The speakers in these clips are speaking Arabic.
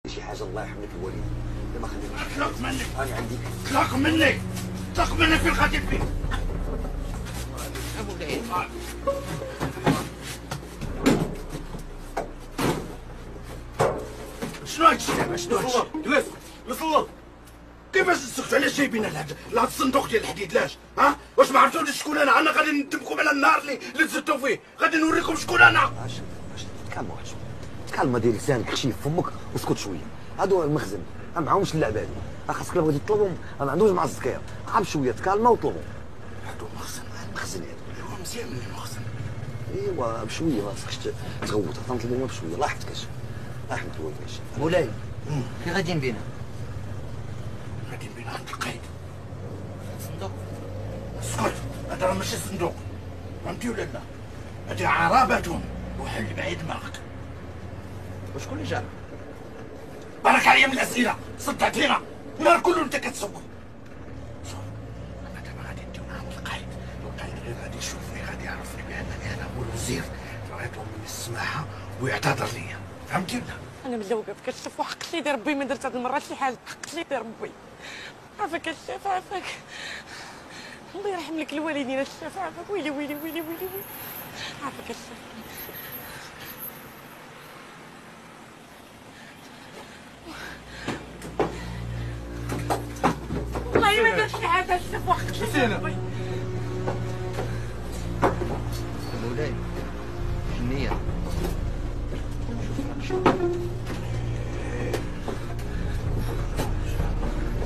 شي حاجه الله يرحم الوالد. ما خلينيش اطلق منك، انا عندي اطلق منك، اطلق منك في الخاتم فيه. ابو العيد شنو هاد الشيء؟ شنو هاد الشيء؟ جلس جلس الله. كيفاش تسكتوا؟ علاش جايبين لهذا الصندوق ديال الحديد؟ لاش؟ ها؟ واش ما عرفتوش شكون انا؟ انا غادي ندبكم على النهار اللي تزدتوا فيه، غادي نوريكم شكون انا. تكلم واحد شويه، تكلم دير لسانك، خشي في فمك واسكت شويه. هادو المخزن ما معاهمش اللعبه هادي، خاصك لو غادي تطلبهم ما عندهمش مع الزكاير، عاب شويه تكالما وطلبهم. هادو مخزن، المخزن هذا ايوا مزيان من المخزن. ايوا بشويه ما خصكش تغوت، تنطلبوا بشويه. الله يحفظك اش الله يحفظك الوالد. مولاي كي غاديين بينا؟ غادي بين عند القايد. الصندوق اسكت، هذا راه ماشي صندوق، فهمتي ولا لا؟ هذه عربة وحل بعيد دماغك. وشكون اللي جا؟ بارك عليا من الاسئله، صدعتينا النهار كله انت كتسوق. شوف انا دابا غادي نديو عند القايد، القايد غير غادي يشوفني غادي يعرفني بانني انا هو الوزير، فغيطلب مني السماحه ويعتذر ليا، فهمتي ولا؟ انا مزوقه فيك الشيف، وحق سيدي ربي ما درت هاد المره شي حاجه، حق سيدي ربي. عافاك الشيف عافاك، الله يرحم لك الوالدين الشيف عافاك. ويلي ويلي ويلي ويلي ويلي عافاك الشيف. والله ما درت شي حاجه الشيف، وحق سيدي ربي. مولاي جنية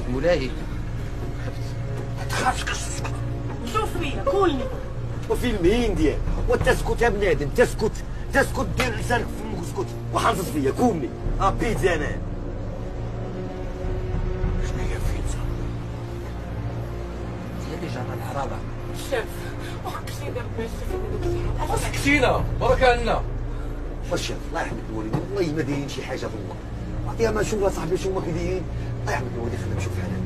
مولاي ما تخافش كتسكت. شوف فيا كولني. وفي المهين ديالك وتسكت يا بنادم، تسكت تسكت، دير لسانك في فمك واسكت وحنصت فيا كومني. بيتزا انا شنو هي البيتزا؟ هي اللي جانا العرابة. الشيف وحق سيدي ربي الشيف. سكتينا برك عنا. واش الله يحمد الوالدين، والله ما دايرين شي حاجه في الله. عطيها ما نشوف صاحبي شو هما كيدايرين. الله يحمد الوالدين، خلينا نشوف حالنا.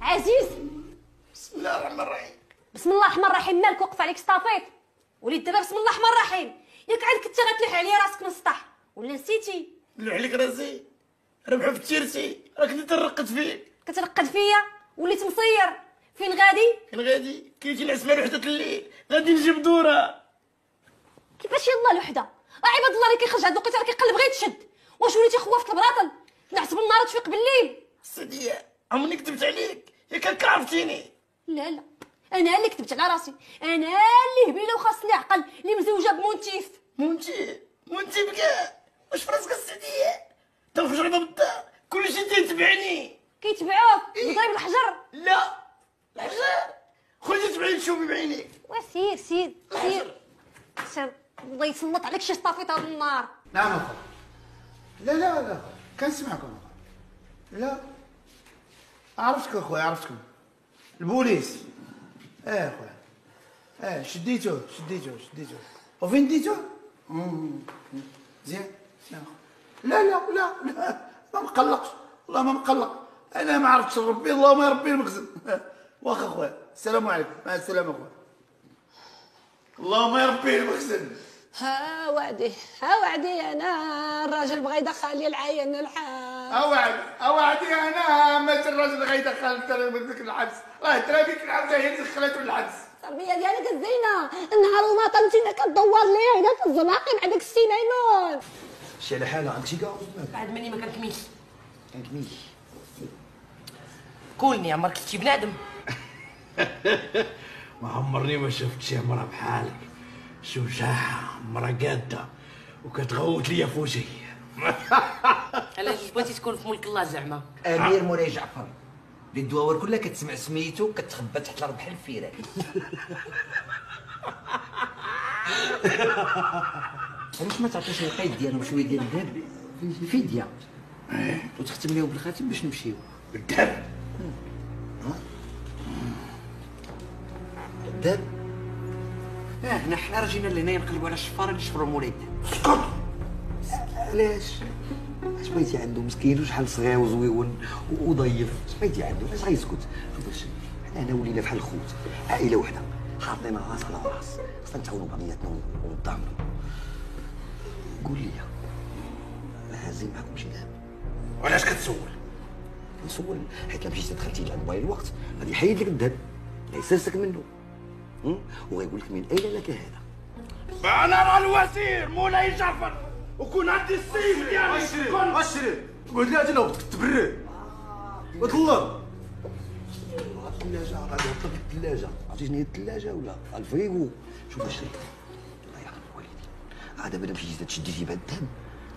عزيز، بسم الله الرحمن الرحيم. بسم الله الرحمن الرحيم. مالك وقف عليك ستافيط؟ وليد دابا بسم الله الرحمن الرحيم. ياك عندك انت غتلوح عليا راسك من السطح ولا نسيتي؟ نلوح عليك راسي، ربحو في التيرسي، راك انت ترقد فيك. كترقد فيا وليت مصير. فين غادي؟ فين غادي؟ كيجي العسمان وحدة الليل، غادي نجيب دورة. كيفاش يلا الوحده؟ عباد الله اللي كيخرج هاد الوقيته راه كيقلب غير تشد. واش وليتي خوافة البراطل؟ نعس بالنهار تفيق بالليل. السدية عمرني كذبت عليك، ياك هكا عرفتيني. لا لا، انا اللي كتبت على راسي، انا اللي هبيله وخاصني عقل، اللي مزوجه بمونتيف. مونتي بكا، واش في راسك السدية؟ تنخرج على باب الدار، كلشي تيتبعني. كيتبعوك بضرب الحجر. لا، الحجر، خرجي تبعي تشوفي بعينيك. وسير سير سير سير، الله يسلط عليك شي طافيط هذا النار. نعم اخويا. لا كنسمعكم. لا عرفتك اخويا، عرفتكم البوليس. اخويا شديتوه. وفين ديتوه؟ زين لا ما مقلقش، والله ما مقلق. انا ما عرفتش ربي، اللهم يا ربي المخزن. واخا اخويا، السلام عليكم، مع السلامه اخويا. اللهم يا ربي المخزن. ها وعدي انا الراجل بغى يدخل لي العين الحبس. اوعدي انا مات الراجل غيدخل ترى الحبس، راه ترى بك الحبس هي اللي دخلته للحبس. التربيه ديالك الزينه، النهار ما طنتينا كدور ليه هنا في الزناقي بعدك السي ميمون. شي على حالها عندك شي كاع بعد مني ما كنكملش. كنكميش. كولني عمرك شفتي بنادم؟ ما عمرني ما شفت شي مرة بحالك، شجاعة، مرة قادة وكتغوت ليا في وجهي. علاش بغيتي تكون في ملك الله زعما؟ امير مولاي جعفر اللي الدواور كلها كتسمع سميتو كتخبى تحت الارض بحال الفيران. علاش ما تعطيش القيد ديالهم شويه ديال الذهب فديه وتختم لهم بالخاتم باش نمشيو؟ بالذهب؟ الذهب؟ حنا رجينا لهنا نقلبوا على الشفاره اللي شفروا مولاي الذهب. اسكت. علاش بغيتي عنده مسكين وشحال صغير وزويون وضيف، اش بغيتي عنده؟ علاش غيسكت؟ شوف حنا ولينا بحال الخوت، عائله وحده، حاطين راس على راس، خصنا نتعاونوا بعضياتنا ونتضامنوا. قول لي هازين معاكم شي لعب؟ وعلاش كتسول؟ نسول حيت الا مشيتي دخلتي لعند باقي الوقت غادي يحيد لك الذهب، لا يسرسك منه، وغيقول لك من اين لك هذا؟ انا راه الوزير مولاي جعفر، وكون عندي السيف ديالي كون اشري قلت لي انا بدك تبري وطلب الثلاجه غادي نحط في الثلاجه، عرفتي شنو هي الثلاجه ولا الفريغو؟ شوف الشريك الله يرحم الوالدين، عاد دابا مشيتي تشديتي بهذا الذهب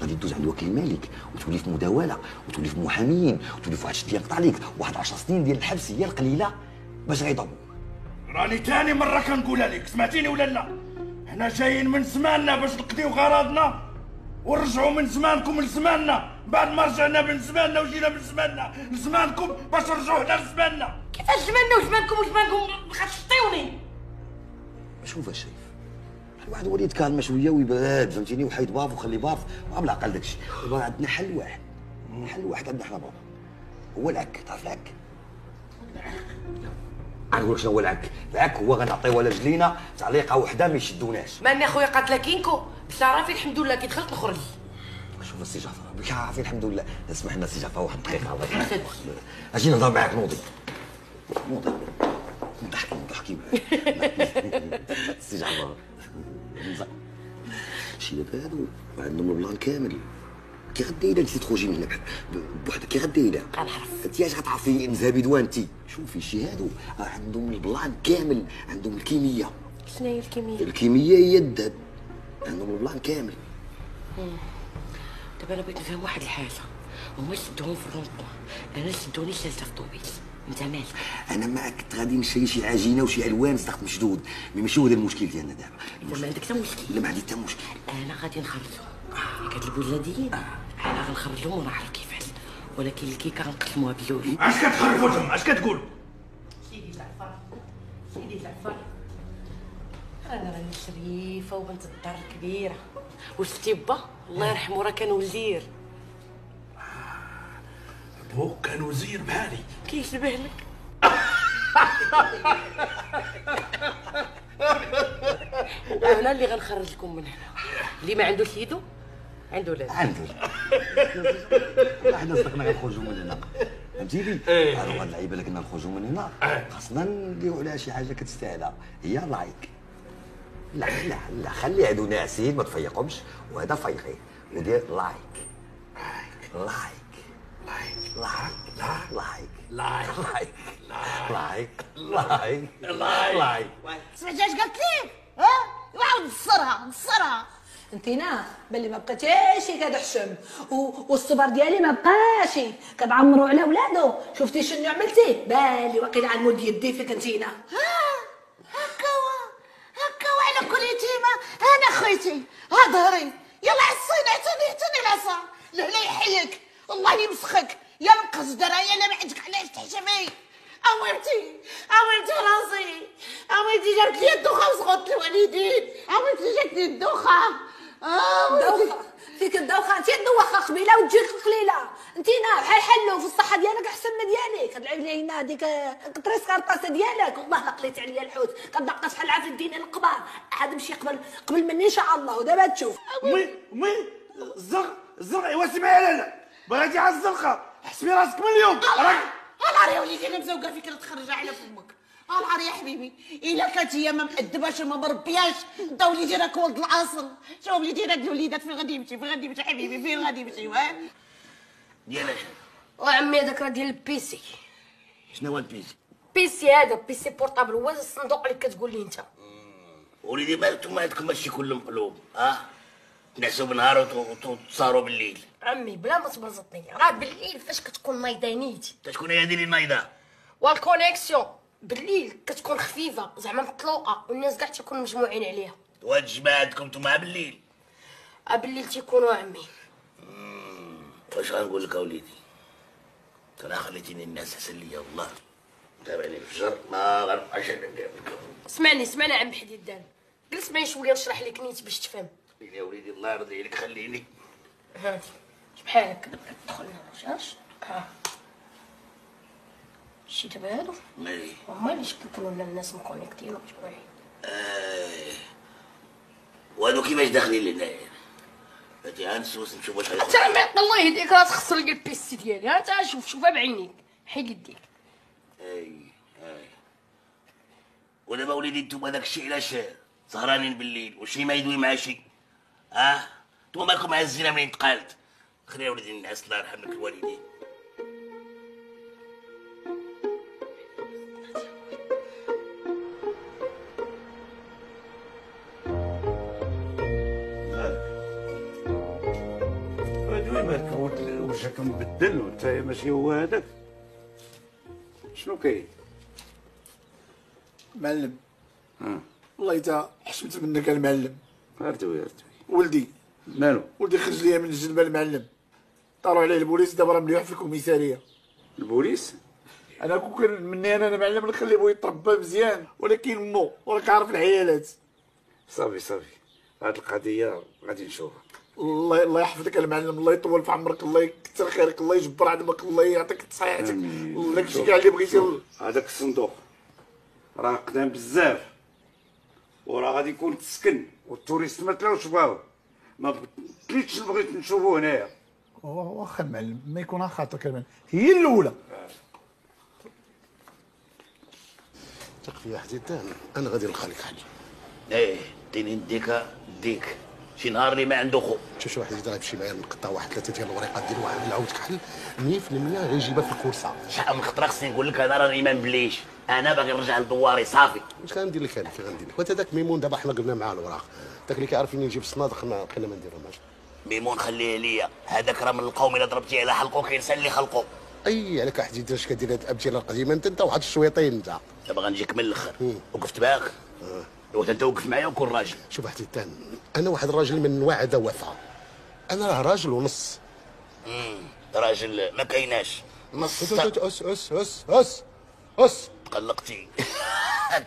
غادي تدوز عند وكيل الملك وتولي في مداوله وتولي في محامين وتولي في واحد الشيء يقطع عليك واحد 10 سنين ديال الحبس هي القليله باش غيضربوك. راني تاني مرة كنقولها لك، سمعتيني ولا لا؟ حنا جايين من زماننا باش نقضيو غراضنا ونرجعوا من زمانكم لزماننا، بعد ما رجعنا من زماننا وجينا من زماننا لزمانكم باش نرجعوا حنا لزماننا. كيفاش زماننا وزمانكم خاصطيوني؟ شوف الشيف، الواحد هو اللي يتكالم شويه ويبرد فهمتيني وحيد باف وخلي باف وعامل عقل داكشي. دابا عندنا حل واحد، عندنا حنا بابا، هو العك. تعرف العك؟ غنقول لك شنو هو العك. العك هو غنعطيوها لرجلينا تعليقه وحده ما يشدوناش. مالني اخويا قاتلكينكو بالشرف الحمد لله كي دخلت نخرج. شوف السي جعفر بك عارفين الحمد لله. اسمح لنا السي جعفر واحد الدقيقه الله يخليك. اجي نهضر معاك نوضي نضحكي معاك. السي جعفر شي دابا هادو عندهم البلان كامل. كي غديرها انت تخرجي من هنا بوحدك؟ كي غديرها؟ غنعرف. انت اش غتعرفي نزابي دوانتي؟ شوفي شي هادو عندهم البلان كامل، عندهم الكيمياء. شنو هي الكيمياء؟ الكيمياء هي الذهب، عندهم البلان كامل. دابا انا بغيت نفهم واحد الحاجه، هما شدوهم في الرونطوان، انا شدوني شلتها في الطوبيس، انت مالك؟ انا معك كنت غادي نشري شي عجينه وشي الوان صدق مشدود، مي ماشي هو هذا المشكل ديالنا دابا. اذا ما عندك حتى مشكل. لا ما عندي حتى مشكل. انا غادي نخرجهم ياك هاد البلاديين، انا غنخرجهم ونعرف كيفاش، ولكن الكيكه غنقسموها بجوج. اش كتخرفوا تما؟ اش كتقول؟ سيدي جعفر انا راني شريفه وبنت الدار كبيره، وشفتي با الله يرحمه راه كان وزير. بوك كان وزير بحالي. كيشبه لك. انا اللي غنخرجكم من هنا، اللي ما عندوش يدو عنده لا. حنا صدقنا غنخرجوا من هنا فهمتيني. هادو هاد اللعيبه اللي كنا نخرجوا من هنا خاصنا نديروا عليها شي حاجه كتستاهلها، هي لايك. لا خلي هادو ناعسين ما تفيقهمش وهذا فايقين، ودير لايك. سمعتي اش قالت لك؟ ها؟ وعاود نصرها انتينا باللي ما بقيتيش كتحشم والصبر ديالي ما بقاش كتعمروا على ولادو. شفتي شنو عملتي؟ بالي واقيلا على مود يدي فيك انتينا. هكا وعلى كل يتيمه انا خويتي ها ظهري. يلا عصيني اعطيني العصا لا يحييك الله يمسخك يا نقص درايه لا ما عندك علاش تحشمي. عويلتي راسي، عويلتي جابت لي الدوخه وسقطت الوالدين، عويلتي جات لي الدوخه. دوخه فيك الدوخه، انت دوخه قبيله وتجيك قليله. انتينا بحال حلو في الصحه ديالك احسن من ديالك. كتلعب لي هنا هذيك قطريس كارطاسه ديالك والله لا قليت عليا الحوت كتدقش بحال عافيه الدين القبار. عاد مشي قبل مني ان شاء الله ودابا تشوف. وي الزرق واسمعي لا بغيتي على الزرقاء حسبي راسك من اليوم. العار يا وليدي انا مزوقه فيك تخرج على فمك. العار يا حبيبي الا كانت هي ما مأدباش وما مربياش انت وليدي راك ولد العصر. شوف وليدي راك الوليدات فين غادي يمشي حبيبي فين غادي يمشي ديال اش؟ وعمي هذاك راه ديال البيسي. شنو هو البيسي؟ بيسي هذا بيسي بورطابل هو الصندوق اللي كتقول لي انت. وليدي بالك نتوما عندكم ماشي كلهم قلوب تنعسوا بالنهار وتصاروا بالليل. عمي بلا ما تبرزطني راه بالليل فاش كتكون نايضه نيتي. تشكون هي هذه اللي نايضه؟ والكونيكسيون بالليل كتكون خفيفه زعما مطلوقه والناس كاع تيكونوا مجموعين عليها. وهاد الجماعه عندكم نتوما بالليل؟ بالليل تيكونوا عمي. واش غنقول لك اوليدي؟ ترى خليتيني الناس احسن ليا والله. تابعني في الشر ما غنبقاش ندير لكم. اسمعني عم حديدان جلس معايا شويه نشرح لك نيت باش تفهم. يا وليدي الله يرضي عليك خليني. هادي بحالك دخلنا شاش شي دابا هادو اي هما اللي كيكونوا لنا الناس مكونيكتين ومجموعين. وهادو كيفاش داخلين لهنايا؟ هاتي غنسوس نشوف واش انت الله يهديك راه تخسر لي البيسي ديالي، ها انت شوفها بعينيك، حيد يديك. اي ودابا وليدي نتوما داك الشيء علاش سهرانين بالليل وشي ما يدوي مع شي؟ نتوما مالكم مع الزينه منين تقالت؟ خلينا وليدي الناس الله يرحم لك الوالدين. مالك وجهك مبدل وانت ماشي هو هذاك؟ شنو كاين؟ معلم والله تا حشمت منك المعلم. اردوي ولدي مالو؟ ولدي خرج ليا من الجنبه المعلم، طاروا عليه البوليس، دابا راه مليح في الكوميساريه. البوليس؟ انا كون كان مني انا معلم نخلي بوي يتربى مزيان، ولكن مو وراك عارف العيالات. صافي هاد القضيه غادي نشوفها. الله يحفظك المعلم، الله يطول في عمرك، الله يكثر خيرك، الله يجبر عظمك، الله يعطيك صحيحتك، داكشي كاع اللي بغيتي. هذاك الصندوق راه قدام بزاف وراه غادي يكون تسكن والتوريست ما تلاوش فيها، ما بغيتش بغيت نشوفو هنايا. واخا المعلم ما يكون خاطرك المعلم، هي الاولى. ثق فيا حديدان، انا غادي نلقى لك حل. ديني نديك شي نهار اللي ما عنده خو. شوف واحد يقدر يمشي معايا نقطع واحد 3 ديال الوريقات ديال واحد نعاودك حل 100% غيجيبها في الكورسه. شحال من خطره خصني نقول لك انا راني ما نبليش، انا باغي نرجع لدواري صافي. واش غندير لك انا؟ غندير لك وانت داك ميمون دابا حنا قلنا معاه الوراق، داك اللي كيعرف فين يجيب الصنادق بقينا ما نديرهماش. ميمون خليه ليا، هذاك راه من القوم الا ضربتي على حلقه كينسى اللي خلقه. اي عليك حديد اش كدير هاد الامثله القديمه انت واحد الشويطين انت. دابا غنجيك من الاخر. وقفت باك؟ انت وقف معايا وكون راجل. شوف حديدان، انا واحد الراجل من وعد وفى، انا راه راجل ونص. راجل ما كايناش نص. اس تقلقتي.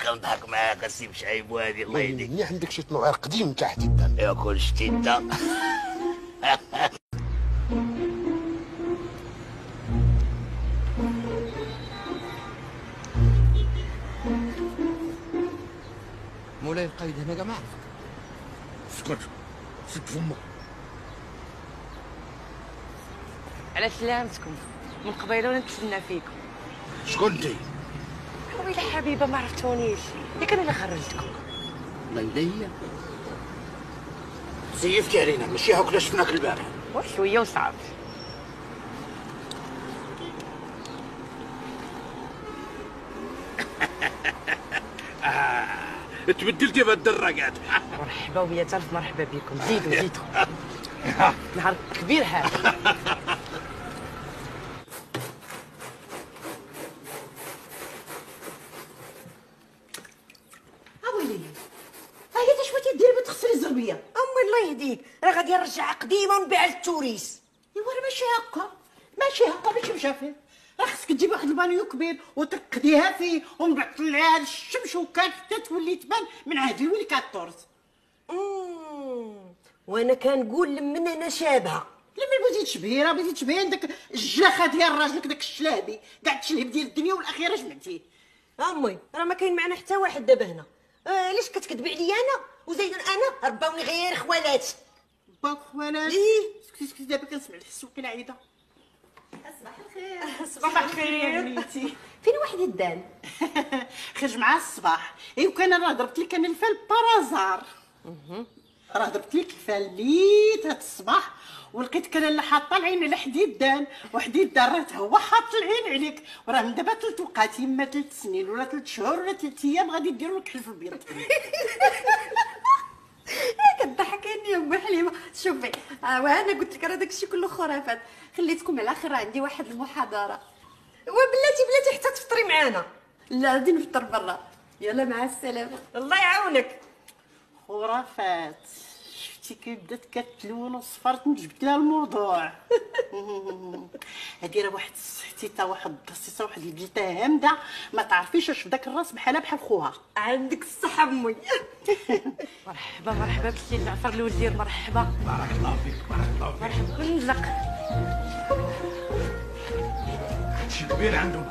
كنضحك معاك السي بشعيب وهادي الله يهديك. مني عندك شي تنوير قديم انت حديدان. يا كل شتي انت. مولاي القايد هنا كاع ما عرفك. اسكت سد فمك. على سلامتكم، من قبيله وانا نتسنى فيكم. شكون انتي؟ ويلي حبيبه ما عرفتونيش، ياك انا اللي خرجتكم. الله يديا زيفتي علينا، ماشي هاك اللي شفناك البارح. وشويه وصعب. تبدلتي بهاد الدراجات. مرحبا ويا الف مرحبا بكم، زيدوا نهار كبير هذا. اويلي هاي اش بغيتي ديري بتغسلي الزربيه؟ امي الله يهديك، راه غادي نرجع قديمه ونبيع للتوريست. ايوا راه ماشي هكا، ماشي هكا باش مشافي، راه خصك تجيبي واحد البانيو كبير وترقديها فيه ومن بعد تطلعيها للشمس وكان حتى تولي تبان من عهد الولي 14. وانا كنقول لمن انا شابهه. لما بغيتي تشبهي راه بغيتي تشبهي عندك الجلاخه ديال راجلك داك الشلابي، كاع التشلهب ديال الدنيا والاخيره جمعتيه. امي راه ما كاين معنا حتى واحد دابا هنا. علاش كتكذبي عليا انا وزيد انا رباوني غير خوالاتي. باك خوالات إيه. سكتي دابا كنسمع الحسوكين عايده. صباح الخير. صباح الخير يا بنيتي. فين واحد الدان؟ خرج مع الصباح. ايوا كان راه ضربت لك انا الفال بارازار. راه ضربت لك الفال ليت هاد الصباح ولقيت كان اللي حاطه العين على حديدان، وحديدان راه هو حاط العين عليك، وراه من دابا 3 وقات يما 3 سنين ولا 3 شهور ولا 3 ايام غادي يديروا لك حلف البيض. كضحكيني يا ام حليمه. شوفي وانا قلت لك راه داكشي كله خرافات، خليتكم على اخر عندي واحد المحاضره. وبلاتي حتى تفطري معانا. لا غادي نفطر برا. يلا مع السلامه. الله يعاونك. خرافات. شفتي كي بدات كتلون وصفرت جبت لها الموضوع. هادي راه واحد السحتيته واحد البسيطه واحد البلته هامده ما تعرفيش واش في داك الراس بحالها بحال خوها. عندك الصحه امي. مرحبا بسي جعفر الوزير، مرحبا. بارك الله فيك بارك الله فيك. مرحبا كنزق. هادشي كبير عندهم.